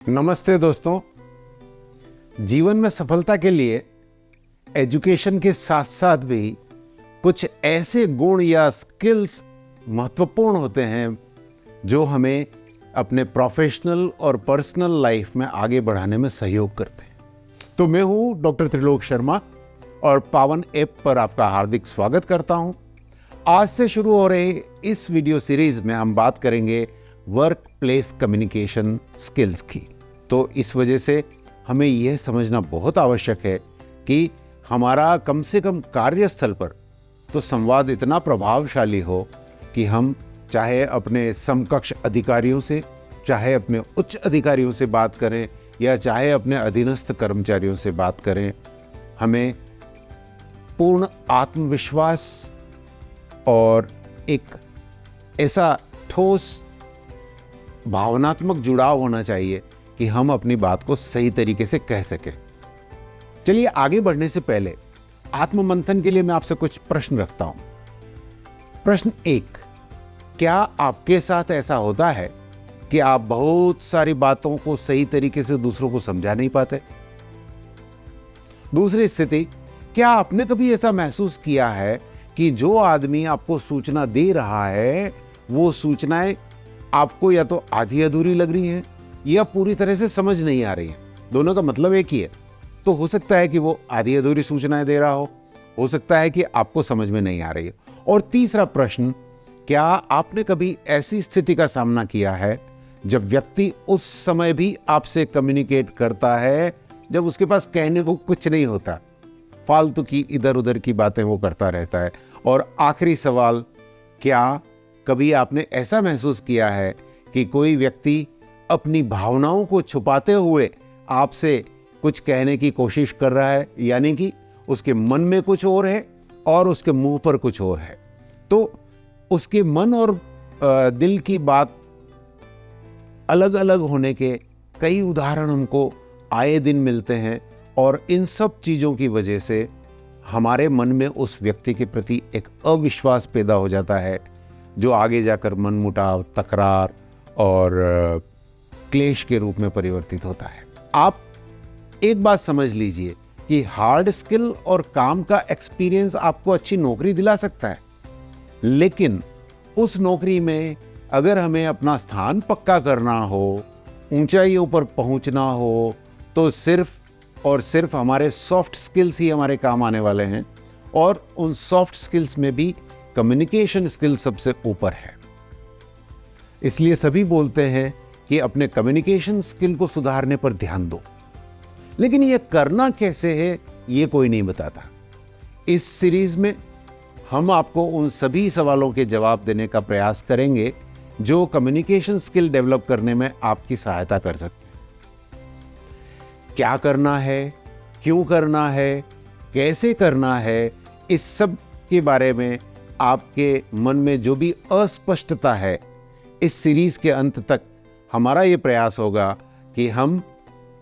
नमस्ते दोस्तों। जीवन में सफलता के लिए एजुकेशन के साथ साथ भी कुछ ऐसे गुण या स्किल्स महत्वपूर्ण होते हैं जो हमें अपने प्रोफेशनल और पर्सनल लाइफ में आगे बढ़ाने में सहयोग करते हैं। तो मैं हूं डॉक्टर त्रिलोक शर्मा और पावन ऐप पर आपका हार्दिक स्वागत करता हूं। आज से शुरू हो रहे इस वीडियो सीरीज में हम बात करेंगे वर्क प्लेस कम्युनिकेशन स्किल्स की। तो इस वजह से हमें यह समझना बहुत आवश्यक है कि हमारा कम से कम कार्यस्थल पर तो संवाद इतना प्रभावशाली हो कि हम चाहे अपने समकक्ष अधिकारियों से, चाहे अपने उच्च अधिकारियों से बात करें या चाहे अपने अधीनस्थ कर्मचारियों से बात करें, हमें पूर्ण आत्मविश्वास और एक ऐसा ठोस भावनात्मक जुड़ाव होना चाहिए कि हम अपनी बात को सही तरीके से कह सकें। चलिए आगे बढ़ने से पहले आत्ममंथन के लिए मैं आपसे कुछ प्रश्न रखता हूं। प्रश्न 1, क्या आपके साथ ऐसा होता है कि आप बहुत सारी बातों को सही तरीके से दूसरों को समझा नहीं पाते? दूसरी स्थिति, क्या आपने कभी ऐसा महसूस किया है कि जो आदमी आपको सूचना दे रहा है वो सूचनाएं आपको या तो आधी अधूरी लग रही हैं या पूरी तरह से समझ नहीं आ रही है? दोनों का मतलब एक ही है। तो हो सकता है कि वो आधी अधूरी सूचनाएं दे रहा हो सकता है कि आपको समझ में नहीं आ रही है। और तीसरा प्रश्न, क्या आपने कभी ऐसी स्थिति का सामना किया है जब व्यक्ति उस समय भी आपसे कम्युनिकेट करता है जब उसके पास कहने को कुछ नहीं होता, फालतू की इधर उधर की बातें वो करता रहता है? और आखिरी सवाल, क्या कभी आपने ऐसा महसूस किया है कि कोई व्यक्ति अपनी भावनाओं को छुपाते हुए आपसे कुछ कहने की कोशिश कर रहा है, यानी कि उसके मन में कुछ और है और उसके मुंह पर कुछ और है? तो उसके मन और दिल की बात अलग अलग होने के कई उदाहरण हमको आए दिन मिलते हैं और इन सब चीज़ों की वजह से हमारे मन में उस व्यक्ति के प्रति एक अविश्वास पैदा हो जाता है जो आगे जाकर मनमुटाव, तकरार और क्लेश के रूप में परिवर्तित होता है। आप एक बात समझ लीजिए कि हार्ड स्किल और काम का एक्सपीरियंस आपको अच्छी नौकरी दिला सकता है, लेकिन उस नौकरी में अगर हमें अपना स्थान पक्का करना हो, ऊंचाइयों पर पहुंचना हो, तो सिर्फ और सिर्फ हमारे सॉफ्ट स्किल्स ही हमारे काम आने वाले हैं। और उन सॉफ्ट स्किल्स में भी कम्युनिकेशन स्किल सबसे ऊपर है। इसलिए सभी बोलते हैं कि अपने कम्युनिकेशन स्किल को सुधारने पर ध्यान दो, लेकिन यह करना कैसे है ये कोई नहीं बताता। इस सीरीज में हम आपको उन सभी सवालों के जवाब देने का प्रयास करेंगे जो कम्युनिकेशन स्किल डेवलप करने में आपकी सहायता कर सकते हैं। क्या करना है, क्यों करना है, कैसे करना है, इस सब के बारे में आपके मन में जो भी अस्पष्टता है, इस सीरीज के अंत तक हमारा ये प्रयास होगा कि हम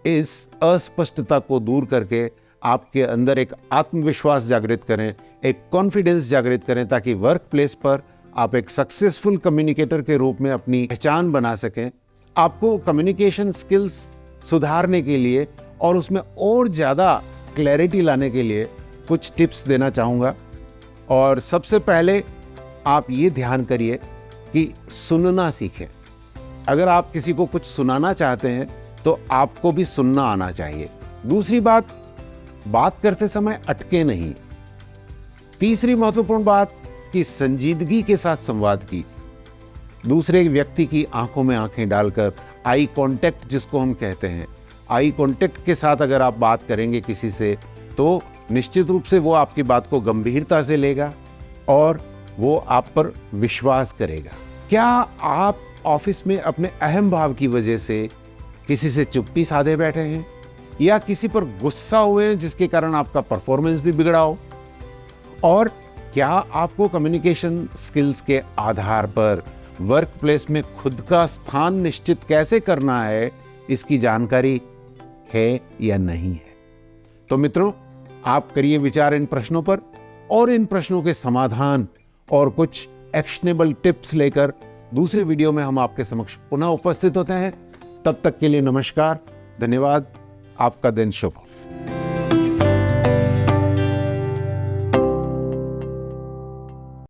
इस अस्पष्टता को दूर करके आपके अंदर एक आत्मविश्वास जागृत करें, एक कॉन्फिडेंस जागृत करें, ताकि वर्क प्लेस पर आप एक सक्सेसफुल कम्युनिकेटर के रूप में अपनी पहचान बना सकें। आपको कम्युनिकेशन स्किल्स सुधारने के लिए और उसमें और ज़्यादा क्लैरिटी लाने के लिए कुछ टिप्स देना चाहूँगा। और सबसे पहले आप ये ध्यान करिए कि सुनना सीखें। अगर आप किसी को कुछ सुनाना चाहते हैं तो आपको भी सुनना आना चाहिए। दूसरी बात करते समय अटके नहीं। तीसरी महत्वपूर्ण बात कि संजीदगी के साथ संवाद कीजिए। दूसरे व्यक्ति की आंखों में आंखें डालकर, आई कांटेक्ट जिसको हम कहते हैं, आई कांटेक्ट के साथ अगर आप बात करेंगे किसी से तो निश्चित रूप से वो आपकी बात को गंभीरता से लेगा और वो आप पर विश्वास करेगा। क्या आप ऑफिस में अपने अहम भाव की वजह से किसी से चुप्पी साधे बैठे हैं या किसी पर गुस्सा हुए हैं जिसके कारण आपका परफॉर्मेंस भी बिगड़ा हो? और क्या आपको कम्युनिकेशन स्किल्स के आधार पर वर्क प्लेस में खुद का स्थान निश्चित कैसे करना है, इसकी जानकारी है या नहीं है? तो मित्रों, आप करिए विचार इन प्रश्नों पर और इन प्रश्नों के समाधान और कुछ एक्शनेबल टिप्स लेकर दूसरे वीडियो में हम आपके समक्ष पुनः उपस्थित होते हैं। तब तक के लिए नमस्कार, धन्यवाद, आपका दिन शुभ हो।